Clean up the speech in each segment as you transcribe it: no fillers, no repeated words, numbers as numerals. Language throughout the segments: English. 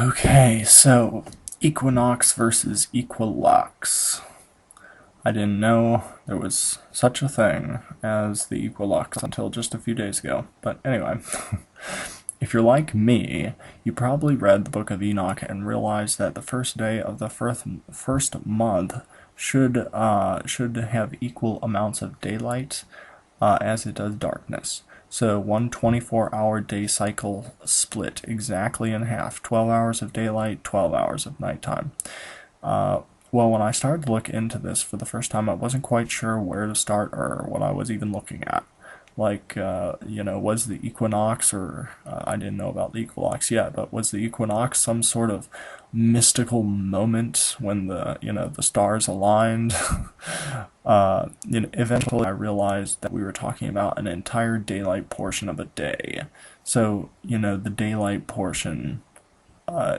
Okay, so EquiNOX versus EquiLUX. I didn't know there was such a thing as the EquiLUX until just a few days ago. But anyway, if you're like me, you probably read the Book of Enoch and realized that the first day of the first month should have equal amounts of daylight as it does darkness. So one 24-hour day cycle split exactly in half, 12 hours of daylight, 12 hours of nighttime. Well, when I started to look into this for the first time, I wasn't quite sure where to start or what I was even looking at. Like, was the EquiNOX, or I didn't know about the EquiLUX yet, but was the EquiNOX some sort of mystical moment when the stars aligned? Eventually I realized that we were talking about an entire daylight portion of a day. So, the daylight portion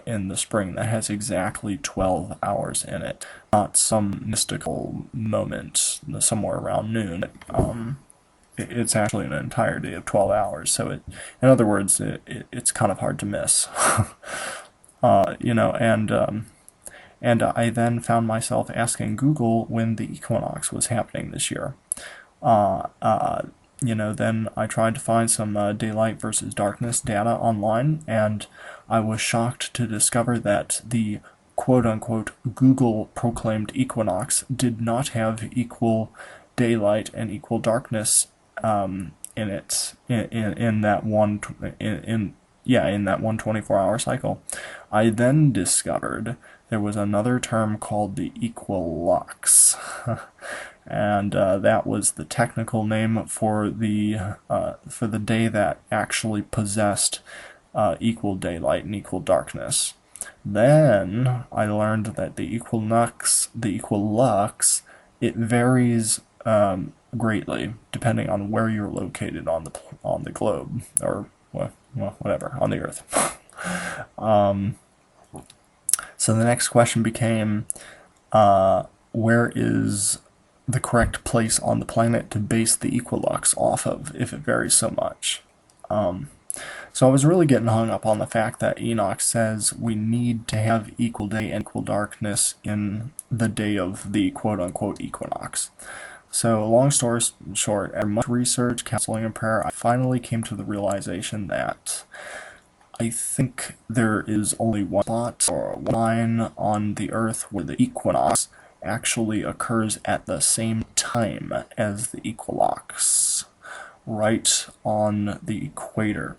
in the spring that has exactly 12 hours in it, not some mystical moment somewhere around noon. It's actually an entire day of 12 hours. So in other words, it's kind of hard to miss. And I then found myself asking Google when the equinox was happening this year. Then I tried to find some daylight versus darkness data online, and I was shocked to discover that the quote-unquote Google-proclaimed equinox did not have equal daylight and equal darkness in it in that one 24-hour cycle. I then discovered there was another term called the EquiLUX, and that was the technical name for the day that actually possessed equal daylight and equal darkness. Then I learned that the EquiLUX, it varies greatly depending on where you're located on the globe, or whatever, on the Earth. So the next question became, where is the correct place on the planet to base the EquiLUX off of if it varies so much? So I was really getting hung up on the fact that Enoch says we need to have equal day and equal darkness in the day of the quote-unquote equinox. So long story short, after much research, counseling, and prayer, I finally came to the realization that I think there is only one spot or one line on the Earth where the equinox actually occurs at the same time as the equinox, right on the equator.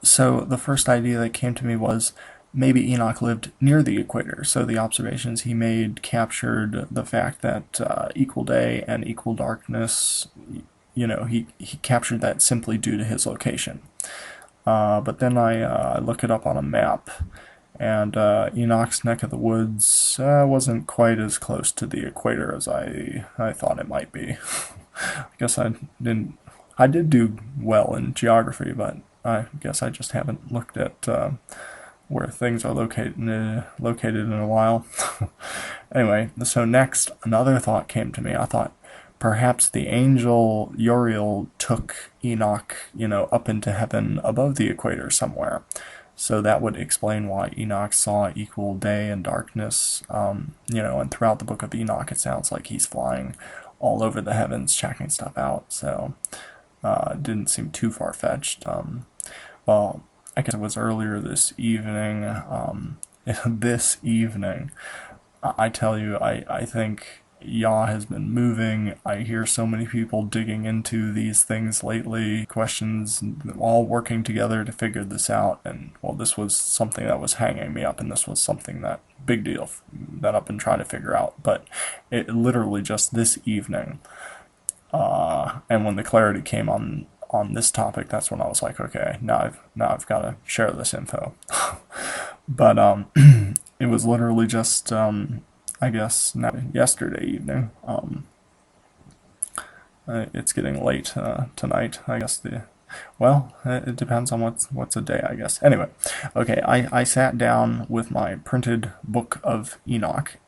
So the first idea that came to me was maybe Enoch lived near the equator, so the observations he made captured the fact that equal day and equal darkness, he captured that simply due to his location. But then I look it up on a map, and Enoch's neck of the woods wasn't quite as close to the equator as I thought it might be. I guess I did do well in geography, but I guess I just haven't looked at where things are located in a while. Anyway, so next, another thought came to me. I thought perhaps the angel Uriel took Enoch, up into heaven above the equator somewhere. So that would explain why Enoch saw equal day and darkness, and throughout the book of Enoch it sounds like he's flying all over the heavens checking stuff out, so it didn't seem too far-fetched. Well, I guess it was earlier this evening. I tell you, I think Yah has been moving. I hear so many people digging into these things lately, questions, all working together to figure this out, and, well, this was something that was hanging me up, and this was something big deal that I've been trying to figure out, but it literally just this evening, and when the clarity came on this topic, that's when I was like, okay, now I've got to share this info. But it was literally just I guess yesterday evening. It's getting late tonight. I guess it depends on what's a day, I guess. Anyway, okay, I sat down with my printed book of Enoch,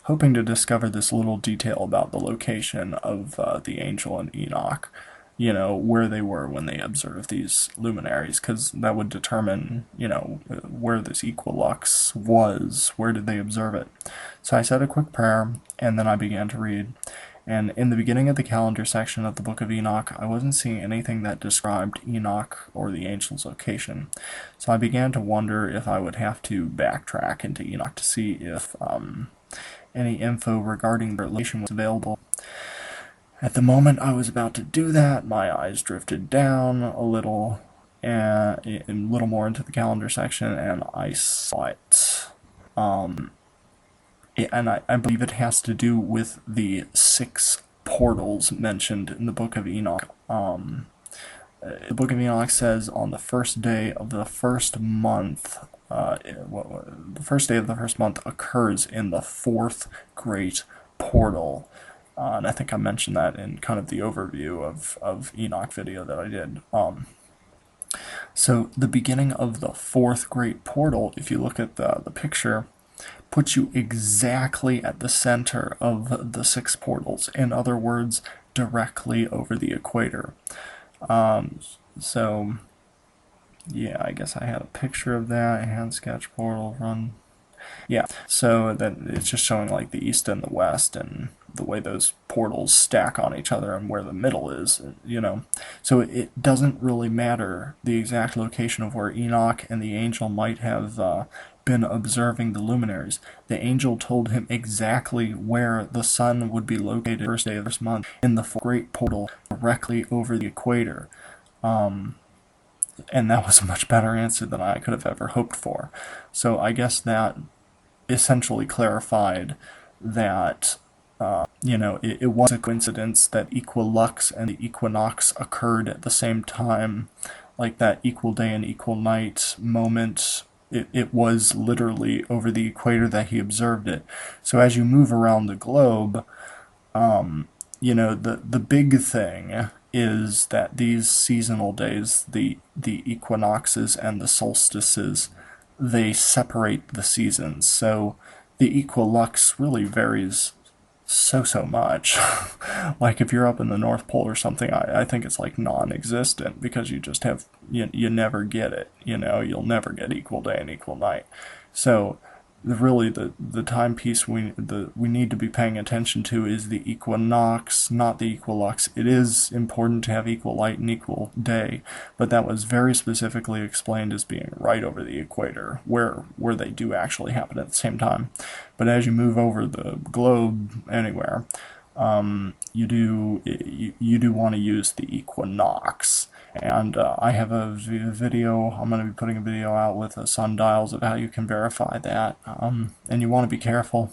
hoping to discover this little detail about the location of the angel and Enoch. where they were when they observed these luminaries, because that would determine, where this EquiLUX was. Where did they observe it? So I said a quick prayer, and then I began to read. And in the beginning of the calendar section of the Book of Enoch, I wasn't seeing anything that described Enoch or the angel's location. So I began to wonder if I would have to backtrack into Enoch to see if any info regarding their location was available. At the moment I was about to do that, my eyes drifted down a little, and a little more into the calendar section, and I saw it. And I believe it has to do with the 6 portals mentioned in the Book of Enoch. The Book of Enoch says on the first day of the first month, the first day of the first month occurs in the 4th great portal. And I think I mentioned that in kind of the overview of Enoch video that I did. So the beginning of the 4th great portal, if you look at the picture, puts you exactly at the center of the 6 portals. In other words, directly over the equator. So, yeah, I guess I had a picture of that. Hand sketch portal run. Yeah, so that it's just showing like the east and the west and the way those portals stack on each other and where the middle is, So it doesn't really matter the exact location of where Enoch and the angel might have been observing the luminaries. The angel told him exactly where the sun would be located the first day of this month, in the great portal directly over the equator. And that was a much better answer than I could have ever hoped for. So I guess that essentially clarified that it was a coincidence that EquiLUX and the EquiNOX occurred at the same time, like that equal day and equal night moment. It was literally over the equator that he observed it. So as you move around the globe, the big thing is that these seasonal days, the equinoxes and the solstices, they separate the seasons. So the EquiLUX really varies so much. Like if you're up in the North Pole or something, I think it's like non-existent, because you just have, you never get it, you'll never get equal day and equal night. So really the timepiece we need to be paying attention to is the equinox, not the EquiLUX. It is important to have equal light and equal day, but that was very specifically explained as being right over the equator, where they do actually happen at the same time. But as you move over the globe anywhere, you do want to use the equinox. And I have a video, I'm going to be putting a video out with Sundials of how you can verify that. And you want to be careful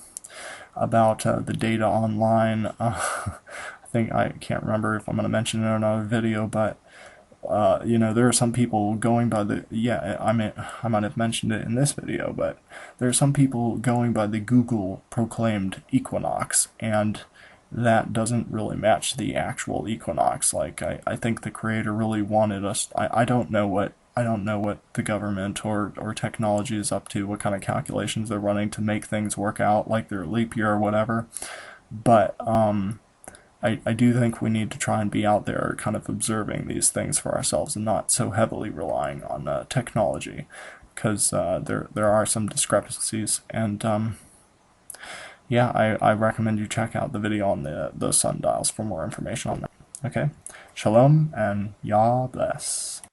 about the data online. I can't remember if I'm going to mention it in another video, but there are some people going by I might have mentioned it in this video, but there are some people going by the Google proclaimed equinox, and that doesn't really match the actual equinox. Like, I think the creator really wanted us. I don't know what the government or technology is up to, what kind of calculations they're running to make things work out, like their leap year or whatever. But I do think we need to try and be out there kind of observing these things for ourselves and not so heavily relying on technology, because there are some discrepancies. And yeah, I recommend you check out the video on the sundials for more information on that. Okay? Shalom, and Yah bless.